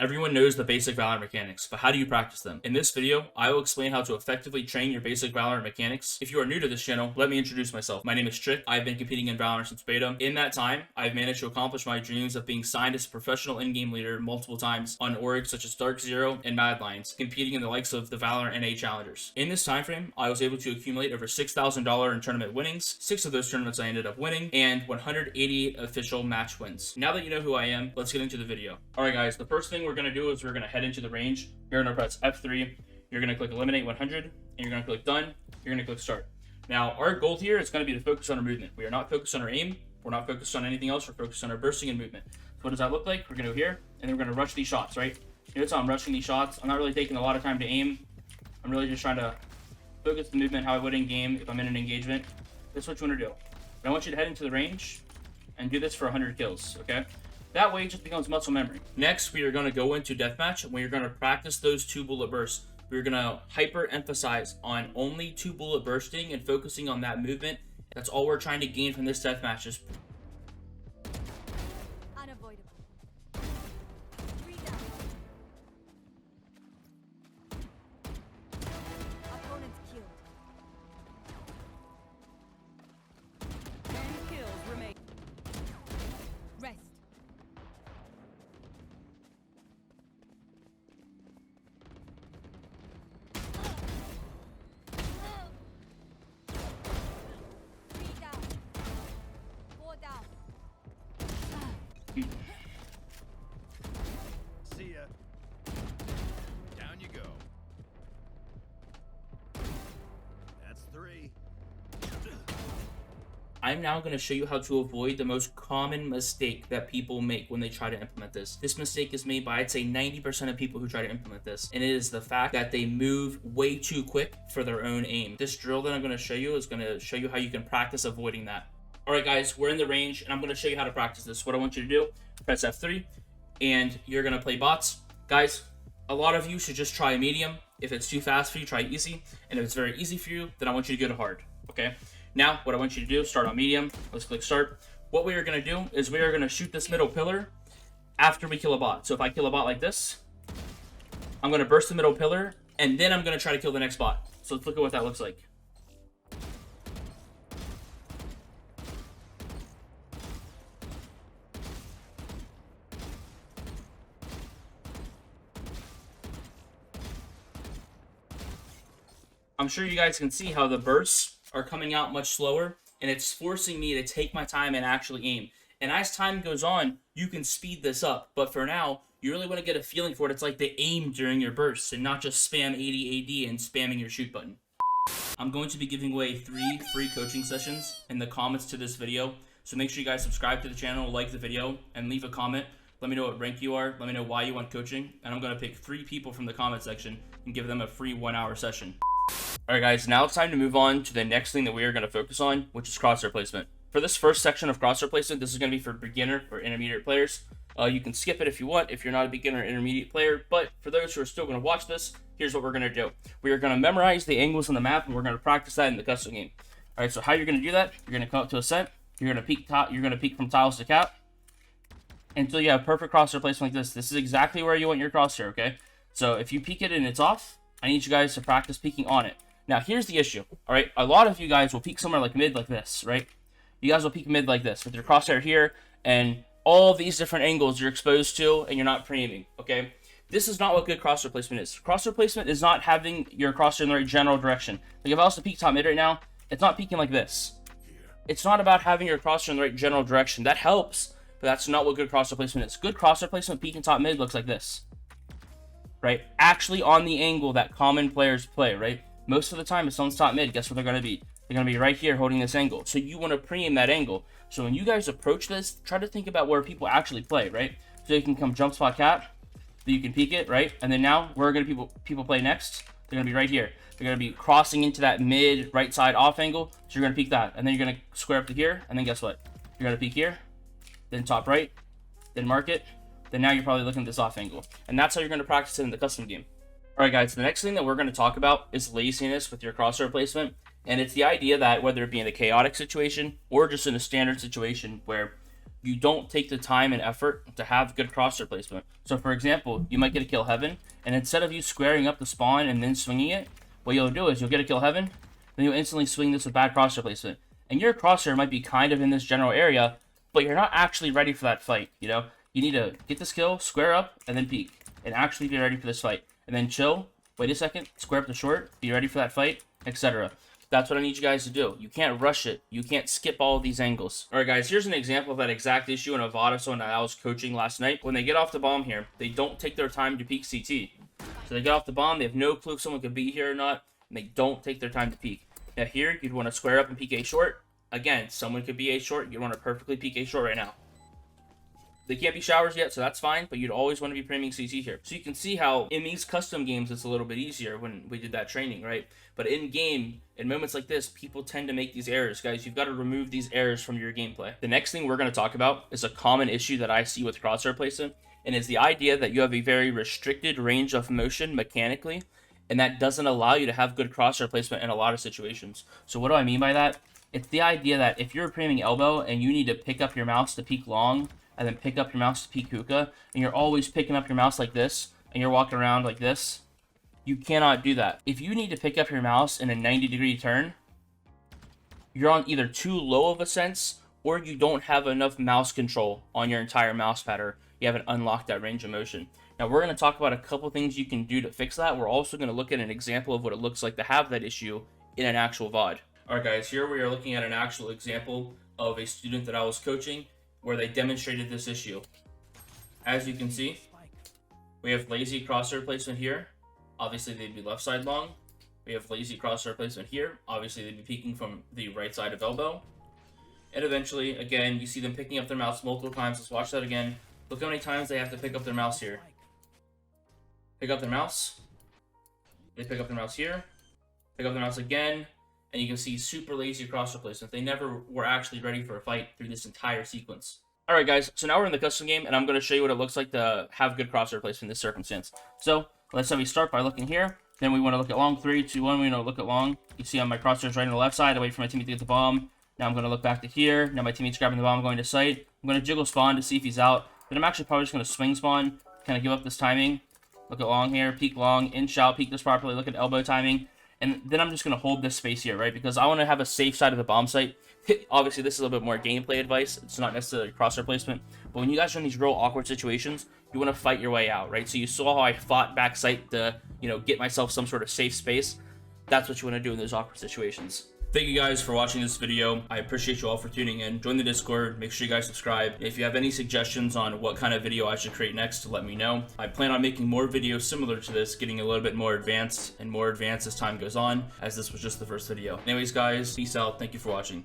Everyone knows the basic Valorant mechanics, but how do you practice them? In this video, I will explain how to effectively train your basic Valorant mechanics. If you are new to this channel, let me introduce myself. My name is Trick. I've been competing in Valorant since beta. In that time, I've managed to accomplish my dreams of being signed as a professional in-game leader multiple times on orgs such as Dark Zero and Mad Lions, competing in the likes of the Valorant NA Challengers. In this time frame, I was able to accumulate over $6,000 in tournament winnings. 6 of those tournaments I ended up winning, and 188 official match wins. Now that you know who I am, let's get into the video. Alright guys, the first thing we're going to do is we're going to head into the range. You're going to press F3, you're going to click eliminate 100, and you're going to click done, you're going to click start. Now, our goal here is going to be to focus on our movement. We are not focused on our aim, we're not focused on anything else, we're focused on our bursting and movement. So what does that look like? We're going to go here, and then we're going to rush these shots, right? Notice how I'm rushing these shots. I'm not really taking a lot of time to aim. I'm really just trying to focus the movement how I would in game if I'm in an engagement. This is what you want to do. I want you to head into the range and do this for 100 kills, okay? That way it just becomes muscle memory. Next, we are going to go into Deathmatch, and we are going to practice those 2 bullet bursts. We're going to hyper-emphasize on only 2 bullet bursting and focusing on that movement. That's all we're trying to gain from this Deathmatch. Just unavoidable. Opponent's killed. 10 kills remain. Rest. Three down. 4 down. See ya. Down you go. That's 3. I'm now going to show you how to avoid the most common mistake that people make when they try to implement this. This mistake is made by, I'd say, 90% of people who try to implement this, and it is the fact that they move way too quick for their own aim. This drill that I'm going to show you is going to show you how you can practice avoiding that. Alright guys, we're in the range, and I'm going to show you how to practice this. What I want you to do, press F3, and you're going to play bots. Guys, a lot of you should just try medium. If it's too fast for you, try easy, and if it's very easy for you, then I want you to go to hard, okay? Now, what I want you to do, start on medium. Let's click start. What we are going to do is we are going to shoot this middle pillar after we kill a bot. So if I kill a bot like this, I'm going to burst the middle pillar, and then I'm going to try to kill the next bot. So let's look at what that looks like. I'm sure you guys can see how the bursts are coming out much slower, and it's forcing me to take my time and actually aim. And as time goes on, you can speed this up, but for now, you really want to get a feeling for it. It's like the aim during your bursts and not just spam 80 AD and spamming your shoot button. I'm going to be giving away 3 free coaching sessions in the comments to this video, so make sure you guys subscribe to the channel, like the video, and leave a comment. Let me know what rank you are, let me know why you want coaching, and I'm going to pick 3 people from the comment section and give them a free 1-hour session. Alright guys, now it's time to move on to the next thing that we are going to focus on, which is crosshair placement. For this first section of crosshair placement, this is going to be for beginner or intermediate players. You can skip it if you want, if you're not a beginner or intermediate player, but for those who are still going to watch this, here's what we're going to do. We are going to memorize the angles on the map, and we're going to practice that in the custom game. Alright, so how you're going to do that, you're going to come up to a set, you're going to peek from tiles to cap, until you have perfect crosshair placement like this. This is exactly where you want your crosshair, okay? So if you peek it and it's off, I need you guys to practice peeking on it. Now, here's the issue, all right? A lot of you guys will peek somewhere like mid like this, right? You guys will peek mid like this with your crosshair here, and all these different angles you're exposed to, and you're not pre-aiming, okay? This is not what good crosshair placement is. Crosshair placement is not having your crosshair in the right general direction. Like, if I was to peek top mid right now, it's not peeking like this. It's not about having your crosshair in the right general direction. That helps, but that's not what good crosshair placement is. Good crosshair placement peeking top mid looks like this, right? Actually on the angle that common players play, right? Most of the time, if someone's top mid, guess what they're going to be? They're going to be right here holding this angle. So you want to pre-aim that angle. So when you guys approach this, try to think about where people actually play, right? So you can come jump spot cap, then you can peek it, right? And then now, where are going to people play next? They're going to be right here. They're going to be crossing into that mid right side off angle. So you're going to peek that. And then you're going to square up to here. And then guess what? You're going to peek here, then top right, then mark it. Then now you're probably looking at this off angle. And that's how you're going to practice it in the custom game. Alright guys, the next thing that we're going to talk about is laziness with your crosshair placement, and it's the idea that whether it be in a chaotic situation or just in a standard situation where you don't take the time and effort to have good crosshair placement. So for example, you might get a kill heaven, and instead of you squaring up the spawn and then swinging it, what you'll do is you'll get a kill heaven, then you'll instantly swing this with bad crosshair placement. And your crosshair might be kind of in this general area, but you're not actually ready for that fight, you know? You need to get this kill, square up, and then peek, and actually be ready for this fight. And then chill, wait a second, square up the short, be ready for that fight, etc. That's what I need you guys to do. You can't rush it. You can't skip all of these angles. All right, guys, here's an example of that exact issue in a VOD someone that I was coaching last night. When they get off the bomb here, they don't take their time to peek CT. So they get off the bomb, they have no clue if someone could be here or not, and they don't take their time to peek. Now here, you'd want to square up and peek A short. Again, someone could be A short. You'd want to perfectly peek A short right now. They can't be showers yet, so that's fine, but you'd always want to be priming CT here. So you can see how in these custom games, it's a little bit easier when we did that training, right? But in game, in moments like this, people tend to make these errors. Guys, you've got to remove these errors from your gameplay. The next thing we're going to talk about is a common issue that I see with crosshair placement, and is the idea that you have a very restricted range of motion mechanically, and that doesn't allow you to have good crosshair placement in a lot of situations. So what do I mean by that? It's the idea that if you're priming elbow and you need to pick up your mouse to peek long, and then pick up your mouse to peek hookah, and you're always picking up your mouse like this, and you're walking around like this, you cannot do that. If you need to pick up your mouse in a 90-degree turn, you're on either too low of a sense, or you don't have enough mouse control on your entire mouse pad, or you haven't unlocked that range of motion. Now, we're going to talk about a couple things you can do to fix that. We're also going to look at an example of what it looks like to have that issue in an actual VOD. All right, guys, here we are looking at an actual example of a student that I was coaching where they demonstrated this issue. As you can see, we have lazy crosshair placement here. Obviously, they'd be left side long. We have lazy crosshair placement here. Obviously, they'd be peeking from the right side of elbow. And eventually, again, you see them picking up their mouse multiple times. Let's watch that again. Look how many times they have to pick up their mouse here. Pick up their mouse. They pick up their mouse here. Pick up their mouse again. And you can see super lazy crosshair placement. They never were actually ready for a fight through this entire sequence. Alright guys, so now we're in the custom game, and I'm going to show you what it looks like to have good crosshair placement in this circumstance. So, let's say we start by looking here. Then we want to look at long. 3, 2, 1, we want to look at long. You see on my crosshairs right on the left side, I wait for my teammate to get the bomb. Now I'm going to look back to here. Now my teammate's grabbing the bomb, going to sight. I'm going to jiggle spawn to see if he's out. Then I'm actually probably just going to swing spawn, kind of give up this timing. Look at long here, peek long, in shout, peek this properly, look at elbow timing. And then I'm just going to hold this space here, right? Because I want to have a safe side of the bomb site. Obviously, this is a little bit more gameplay advice. It's not necessarily crosshair placement. But when you guys are in these real awkward situations, you want to fight your way out, right? So you saw how I fought back sight to, get myself some sort of safe space. That's what you want to do in those awkward situations. Thank you guys for watching this video. I appreciate you all for tuning in. Join the Discord. Make sure you guys subscribe. If you have any suggestions on what kind of video I should create next, let me know. I plan on making more videos similar to this, getting a little bit more advanced and more advanced as time goes on, as this was just the first video. Anyways, guys, peace out. Thank you for watching.